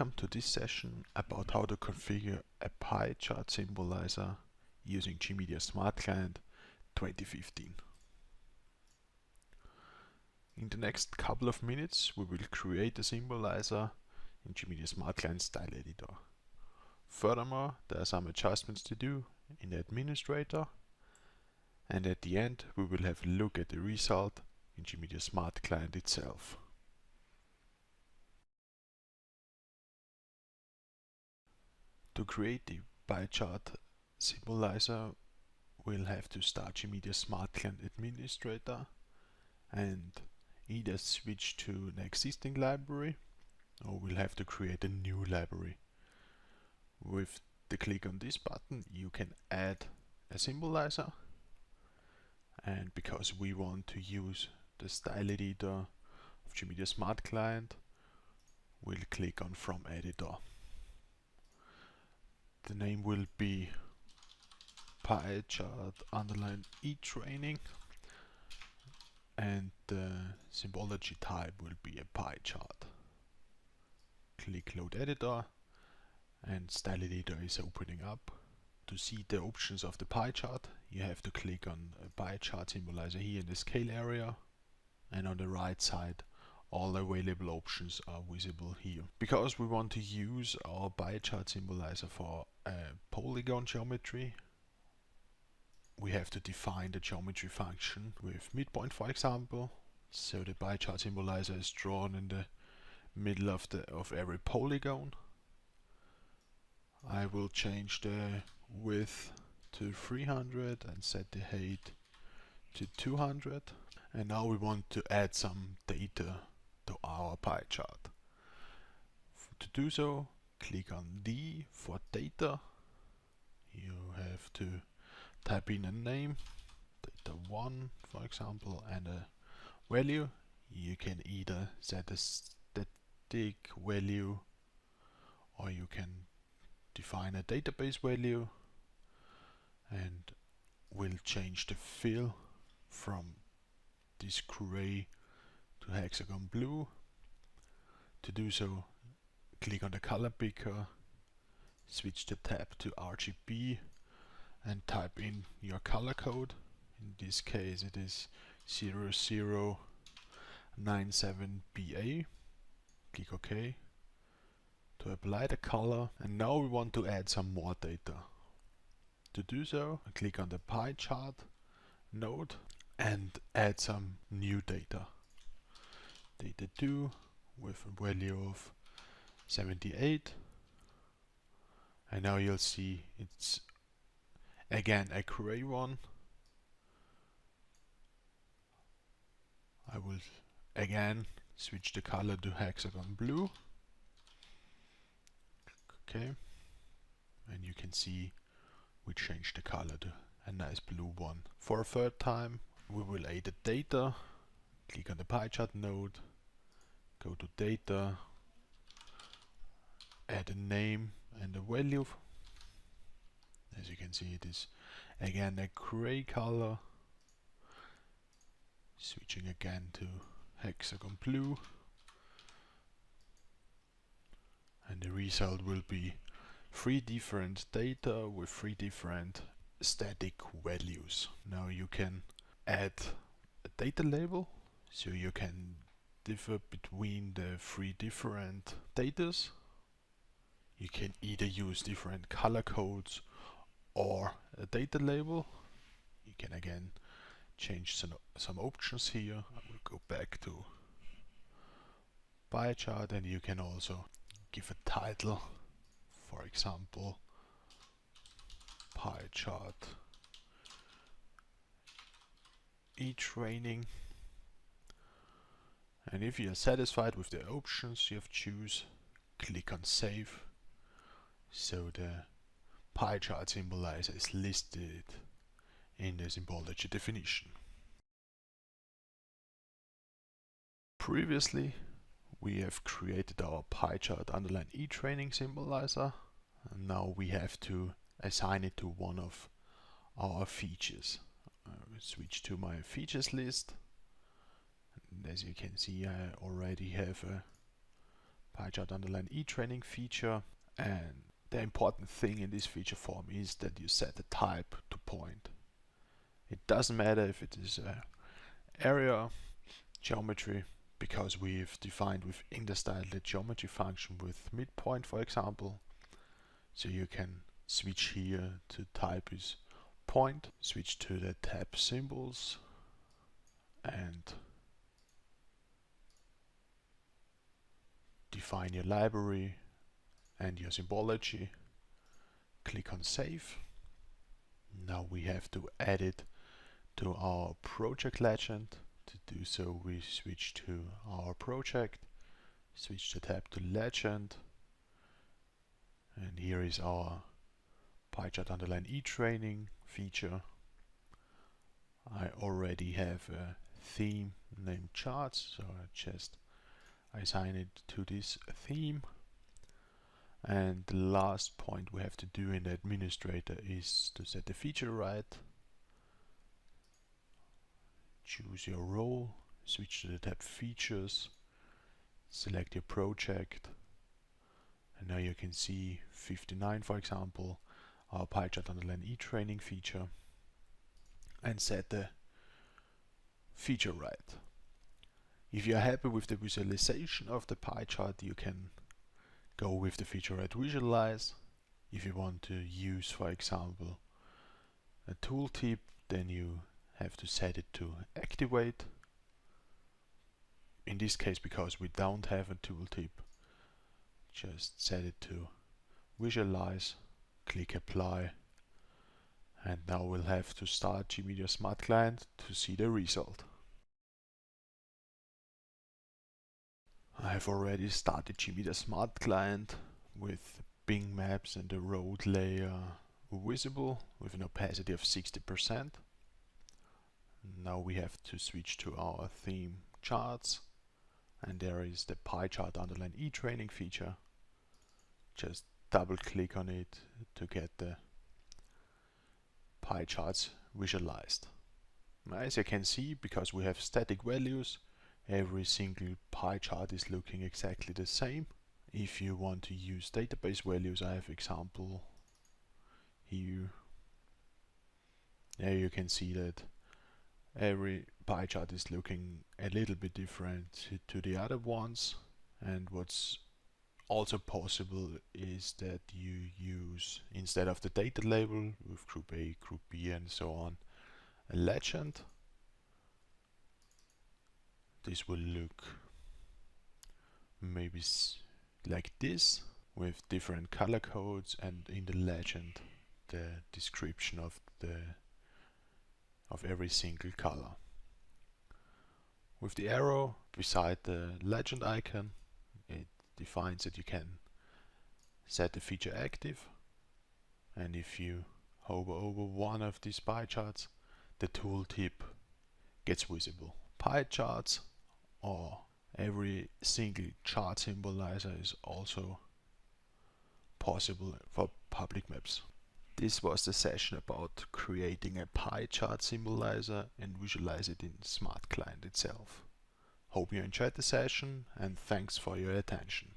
Welcome to this session about how to configure a PieChart symbolizer using GMedia Smart Client 2015. In the next couple of minutes we will create a symbolizer in GMedia Smart Client Style Editor. Furthermore, there are some adjustments to do in the administrator, and at the end we will have a look at the result in GMedia Smart Client itself. To create the PieChart symbolizer, we'll have to start GMedia Smart Client Administrator and either switch to an existing library or we'll have to create a new library. With the click on this button you can add a symbolizer, and because we want to use the style editor of GMedia Smart Client, we'll click on From Editor. The name will be PieChart _e-training and the symbology type will be a PieChart. Click Load Editor and Style Editor is opening up. To see the options of the PieChart, you have to click on a PieChart symbolizer here in the scale area, and on the right side all available options are visible here. Because we want to use our PieChart symbolizer for a polygon geometry, we have to define the geometry function with midpoint, for example. So the PieChart symbolizer is drawn in the middle of every polygon. I will change the width to 300 and set the height to 200. And now we want to add some data to our PieChart. To do so, click on D for data. You have to type in a name, data1 for example, and a value. You can either set a static value or you can define a database value, and we'll change the fill from this gray to hexagon blue. To do so, click on the color picker, switch the tab to RGB and type in your color code. In this case it is 0097BA. Click OK to apply the color, and now we want to add some more data. To do so, click on the PieChart node and add some new data. Data2 with a value of 78, and now you'll see it's again a gray one. I will again switch the color to hexagon blue. Okay, and you can see we changed the color to a nice blue one. For a third time we will add the data. Click on the PieChart node, go to data, add a name and a value. As you can see, it is again a gray color. Switching again to hexagon blue, and the result will be 3 different data with 3 different static values. Now you can add a data label, so you can differ between the 3 different datas. You can either use different color codes or a data label. You can again change some options here. I will go back to PieChart, and you can also give a title, for example PieChart e-training. And if you are satisfied with the options you have choose, click on Save. So the PieChart symbolizer is listed in the symbology definition. Previously we have created our PieChart _e-training symbolizer, and now we have to assign it to one of our features. I will switch to my features list, and as you can see I already have a PieChart underline e-training feature, and the important thing in this feature form is that you set the type to point. It doesn't matter if it is area, geometry, because we've defined within the style the geometry function with midpoint, for example. So you can switch here to type is point, switch to the tab symbols, and define your library and your symbology. Click on save. Now we have to add it to our project legend. To do so, we switch to our project, switch the tab to legend, and here is our PieChart underline e-training feature. I already have a theme named charts, so I just assign it to this theme. And the last point we have to do in the administrator is to set the feature right. Choose your role, switch to the tab features, select your project, and now you can see 59, for example, our PieChart underline e-training feature, and set the feature right. If you are happy with the visualization of the pie chart, you can go with the feature right visualize. If you want to use, for example, a tooltip, then you have to set it to activate. In this case, because we don't have a tooltip, just set it to visualize, click apply, and now we'll have to start GMedia Smart Client to see the result. I have already started GMedia Smart Client with Bing Maps and the road layer visible with an opacity of 60%. Now we have to switch to our theme charts, and there is the PieChart underline e-training feature. Just double click on it to get the pie charts visualized. As you can see, because we have static values, every single pie chart is looking exactly the same. If you want to use database values, I have example here. There you can see that every pie chart is looking a little bit different to the other ones, and what's also possible is that you use, instead of the data label with group A, group B and so on, a legend. This will look maybe like this, with different color codes, and in the legend the description of every single color. With the arrow beside the legend icon, it defines that you can set the feature active, and if you hover over one of these pie charts, the tooltip gets visible. Pie charts or every single chart symbolizer is also possible for public maps. This was the session about creating a pie chart symbolizer and visualize it in Smart Client itself. Hope you enjoyed the session, and thanks for your attention.